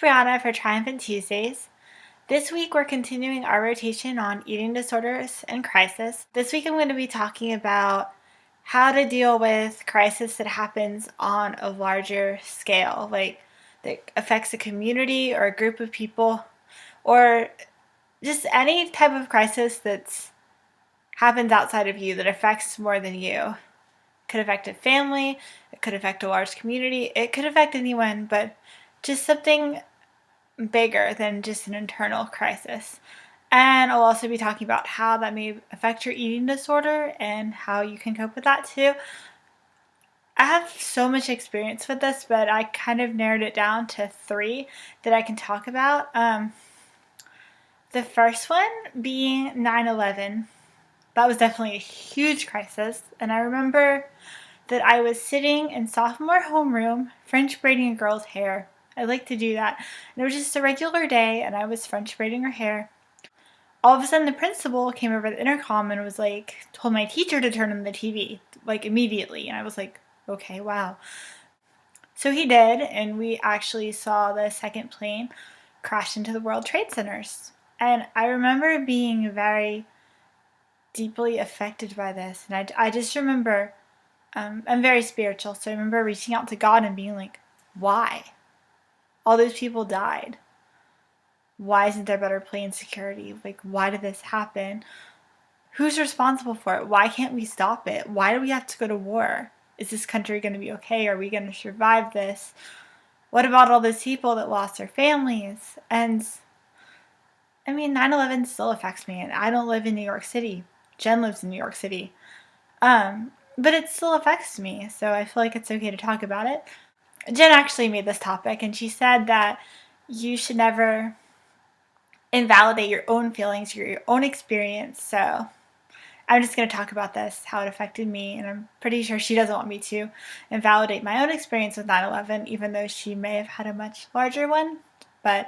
Brianna for Triumphant Tuesdays. This week we're continuing our rotation on eating disorders and crisis. This week I'm going to be talking about how to deal with crisis that happens on a larger scale, like that affects a community or a group of people, or just any type of crisis that happens outside of you that affects more than you. It could affect a family, it could affect a large community, it could affect anyone, but just something bigger than just an internal crisis. And I'll also be talking about how that may affect your eating disorder and how you can cope with that too. I have so much experience with this, but I kind of narrowed it down to 3 that I can talk about. The first one being 9/11. That was definitely a huge crisis, and I remember that I was sitting in sophomore homeroom French braiding a girl's hair. I like to do that. And it was just a regular day, and I was French braiding her hair. All of a sudden, the principal came over the intercom and was like, told my teacher to turn on the TV, like immediately. And I was like, okay, wow. So he did, and we actually saw the second plane crash into the World Trade Centers. And I remember being very deeply affected by this. And I just remember, I'm very spiritual, so I remember reaching out to God and being like, why? All those people died. Why isn't there better plane security? Like, why did this happen? Who's responsible for it? Why can't we stop it? Why do we have to go to war? Is this country going to be okay? Are we going to survive this? What about all those people that lost their families? And, 9/11 still affects me. And I don't live in New York City. Jen lives in New York City. But it still affects me. So I feel like it's okay to talk about it. Jen actually made this topic, and she said that you should never invalidate your own feelings, your own experience. So I'm just going to talk about this, how it affected me, and I'm pretty sure she doesn't want me to invalidate my own experience with 9/11, even though she may have had a much larger one. But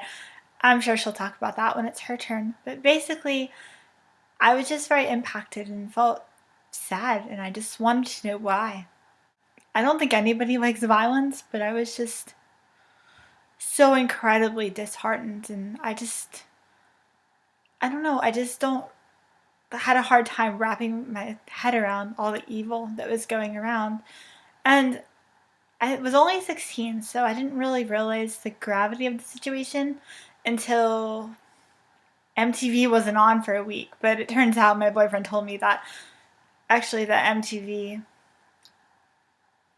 I'm sure she'll talk about that when it's her turn. But basically, I was just very impacted and felt sad, and I just wanted to know why. I don't think anybody likes violence, but I was just so incredibly disheartened, and I don't know, I had a hard time wrapping my head around all the evil that was going around. And I was only 16, so I didn't really realize the gravity of the situation until MTV wasn't on for a week. But it turns out my boyfriend told me that actually the MTV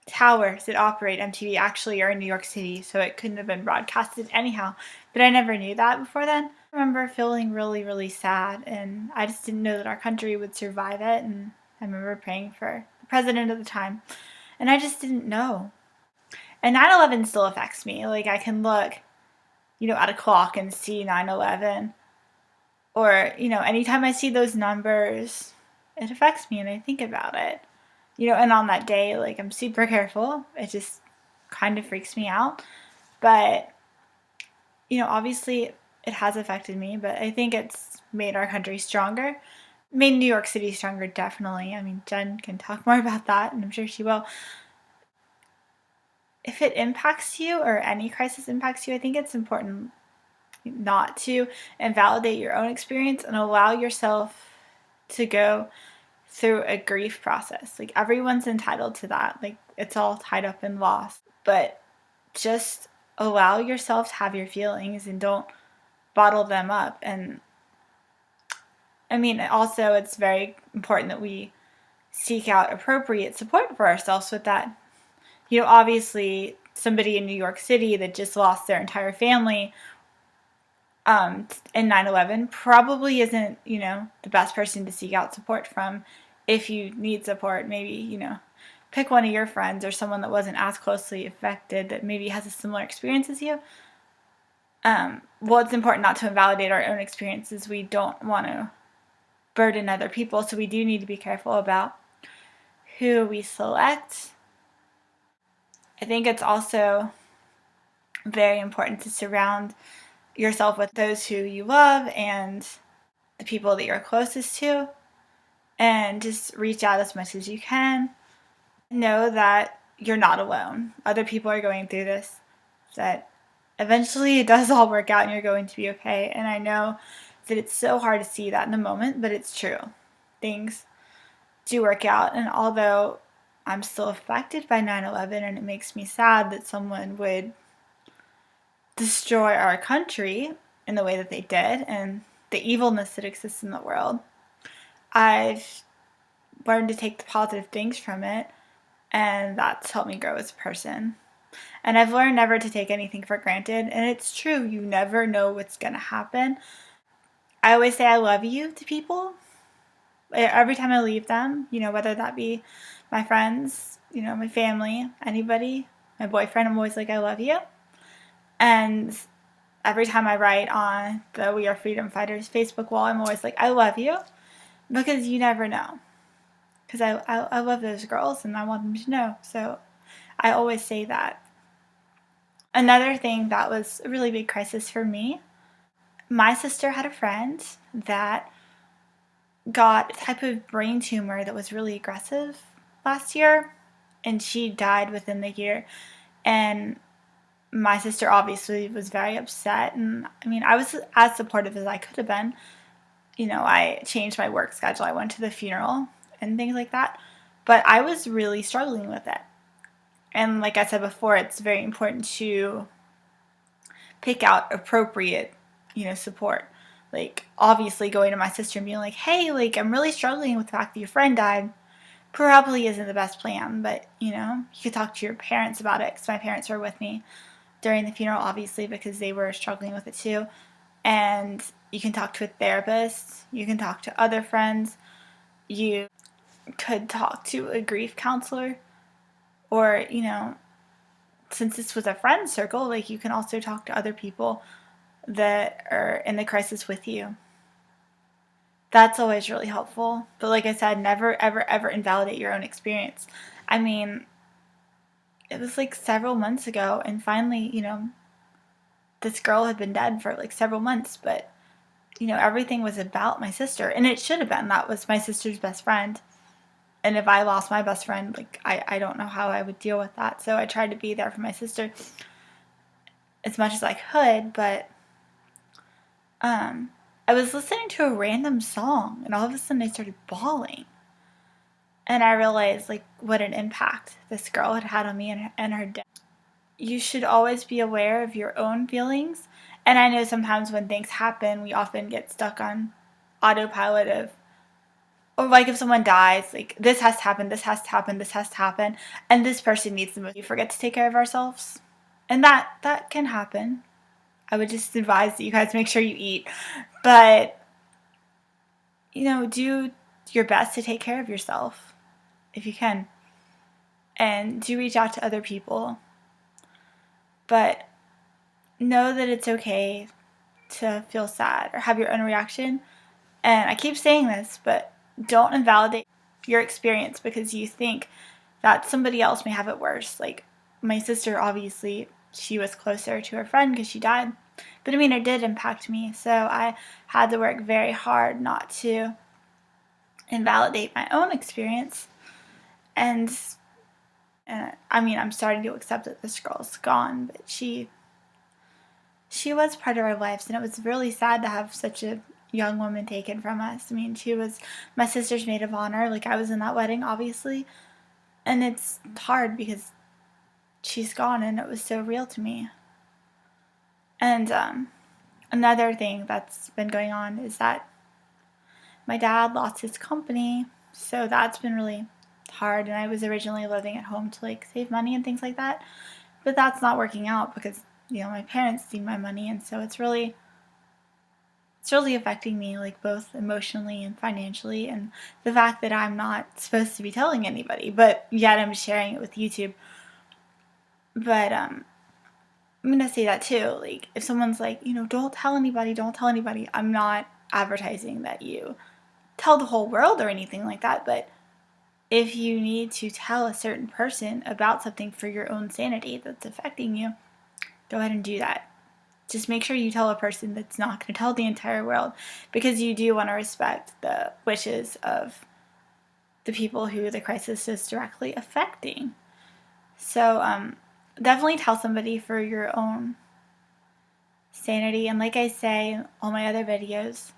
towers that operate MTV actually are in New York City, so it couldn't have been broadcasted anyhow. But I never knew that before then. I remember feeling really, really sad, and I just didn't know that our country would survive it, and I remember praying for the president at the time, and I just didn't know. And 9/11 still affects me. Like, I can look, at a clock and see 9/11, or, anytime I see those numbers, it affects me, and I think about it. And on that day, like, I'm super careful. It just kind of freaks me out. But, obviously it has affected me, but I think it's made our country stronger. Made New York City stronger, definitely. Jen can talk more about that, and I'm sure she will. If it impacts you, or any crisis impacts you, I think it's important not to invalidate your own experience and allow yourself to go through a grief process. Like, everyone's entitled to that. Like, it's all tied up in loss. But just allow yourself to have your feelings and don't bottle them up. And also it's very important that we seek out appropriate support for ourselves with that. Obviously somebody in New York City that just lost their entire family in 9/11 probably isn't, the best person to seek out support from. If you need support, maybe, pick one of your friends or someone that wasn't as closely affected that maybe has a similar experience as you. Well, it's important not to invalidate our own experiences. We don't want to burden other people, so we do need to be careful about who we select. I think it's also very important to surround yourself with those who you love and the people that you're closest to, and just reach out as much as you can. Know that you're not alone. Other people are going through this, that eventually it does all work out and you're going to be okay. And I know that it's so hard to see that in the moment, but it's true. Things do work out. And although I'm still affected by 9/11 and it makes me sad that someone would destroy our country in the way that they did and the evilness that exists in the world, I've learned to take the positive things from it, and that's helped me grow as a person. And I've learned never to take anything for granted, and it's true, you never know what's going to happen. I always say I love you to people every time I leave them, whether that be my friends, my family, anybody, my boyfriend. I'm always like, I love you. And every time I write on the We Are Freedom Fighters Facebook wall, I'm always like, I love you, because you never know. Because I love those girls and I want them to know. So I always say that. Another thing that was a really big crisis for me, my sister had a friend that got a type of brain tumor that was really aggressive last year, and she died within the year. And my sister obviously was very upset, and I mean, I was as supportive as I could have been. I changed my work schedule, I went to the funeral and things like that, but I was really struggling with it. And like I said before, it's very important to pick out appropriate, support. Like, obviously going to my sister and being like, hey, like, I'm really struggling with the fact that your friend died, probably isn't the best plan. But, you could talk to your parents about it, because my parents were with me during the funeral, obviously, because they were struggling with it too. And you can talk to a therapist, you can talk to other friends, you could talk to a grief counselor, or, since this was a friend circle, like, you can also talk to other people that are in the crisis with you. That's always really helpful. But like I said, never, ever, ever invalidate your own experience. I mean, it was like several months ago, and finally, this girl had been dead for like several months, but, everything was about my sister, and it should have been. That was my sister's best friend. And if I lost my best friend, like, I don't know how I would deal with that. So I tried to be there for my sister as much as I could, but I was listening to a random song, and all of a sudden I started bawling. And I realized, like, what an impact this girl had had on me and her death. You should always be aware of your own feelings. And I know sometimes when things happen, we often get stuck on autopilot of, or like if someone dies, like, this has to happen, this has to happen, this has to happen, and this person needs to move. We forget to take care of ourselves. And that can happen. I would just advise that you guys make sure you eat. But, do your best to take care of yourself if you can. And do reach out to other people. But know that it's okay to feel sad or have your own reaction. And I keep saying this, but don't invalidate your experience because you think that somebody else may have it worse. Like, my sister, obviously, she was closer to her friend because she died. But I mean, it did impact me. So I had to work very hard not to invalidate my own experience. And I mean, I'm starting to accept that this girl's gone, but she was part of our lives, and it was really sad to have such a young woman taken from us. I mean, she was my sister's maid of honor. Like, I was in that wedding, obviously, and it's hard because she's gone, and it was so real to me. And another thing that's been going on is that my dad lost his company, so that's been really hard. And I was originally living at home to like save money and things like that, but that's not working out because my parents need my money, and so it's really affecting me, like, both emotionally and financially. And the fact that I'm not supposed to be telling anybody, but yet I'm sharing it with YouTube. But I'm gonna say that too. Like, if someone's like, don't tell anybody, I'm not advertising that you tell the whole world or anything like that. But if you need to tell a certain person about something for your own sanity that's affecting you, go ahead and do that. Just make sure you tell a person that's not going to tell the entire world, because you do want to respect the wishes of the people who the crisis is directly affecting. So definitely tell somebody for your own sanity, and like I say in all my other videos,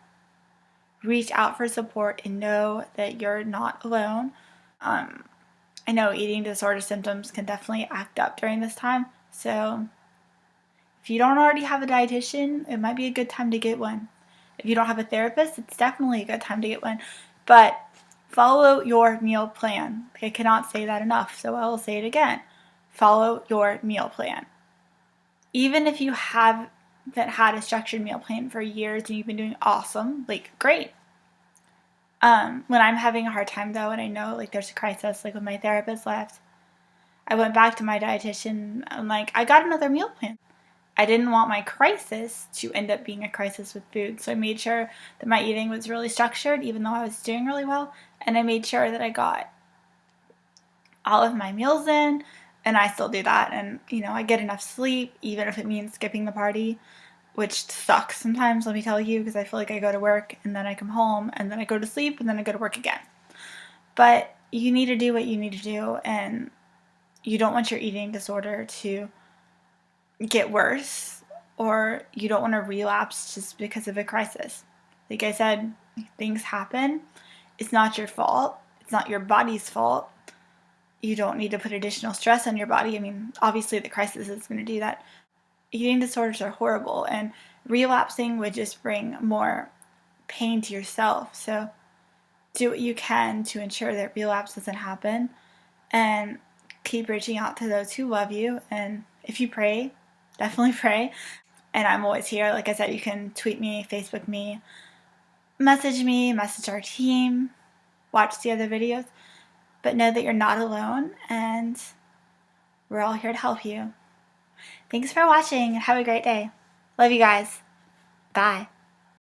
reach out for support and know that you're not alone. I know eating disorder symptoms can definitely act up during this time, so if you don't already have a dietitian, it might be a good time to get one. If you don't have a therapist, it's definitely a good time to get one. But follow your meal plan. I cannot say that enough, so I will say it again. Follow your meal plan. Even if you haven't had a structured meal plan for years and you've been doing awesome, like great. When I'm having a hard time though, and I know like there's a crisis, like when my therapist left, I went back to my dietitian. I'm like, I got another meal plan. I didn't want my crisis to end up being a crisis with food, so I made sure that my eating was really structured, even though I was doing really well, and I made sure that I got all of my meals in, and I still do that, and I get enough sleep, even if it means skipping the party, which sucks sometimes, let me tell you, because I feel like I go to work, and then I come home, and then I go to sleep, and then I go to work again. But you need to do what you need to do, and you don't want your eating disorder to get worse, or you don't want to relapse just because of a crisis. Like I said, things happen. It's not your fault. It's not your body's fault. You don't need to put additional stress on your body. I mean, obviously the crisis is going to do that. Eating disorders are horrible, and relapsing would just bring more pain to yourself. So do what you can to ensure that relapse doesn't happen, and keep reaching out to those who love you. And if you pray, definitely pray. And I'm always here. Like I said, you can tweet me, Facebook me, message our team, watch the other videos. But know that you're not alone, and we're all here to help you. Thanks for watching, and have a great day. Love you guys. Bye.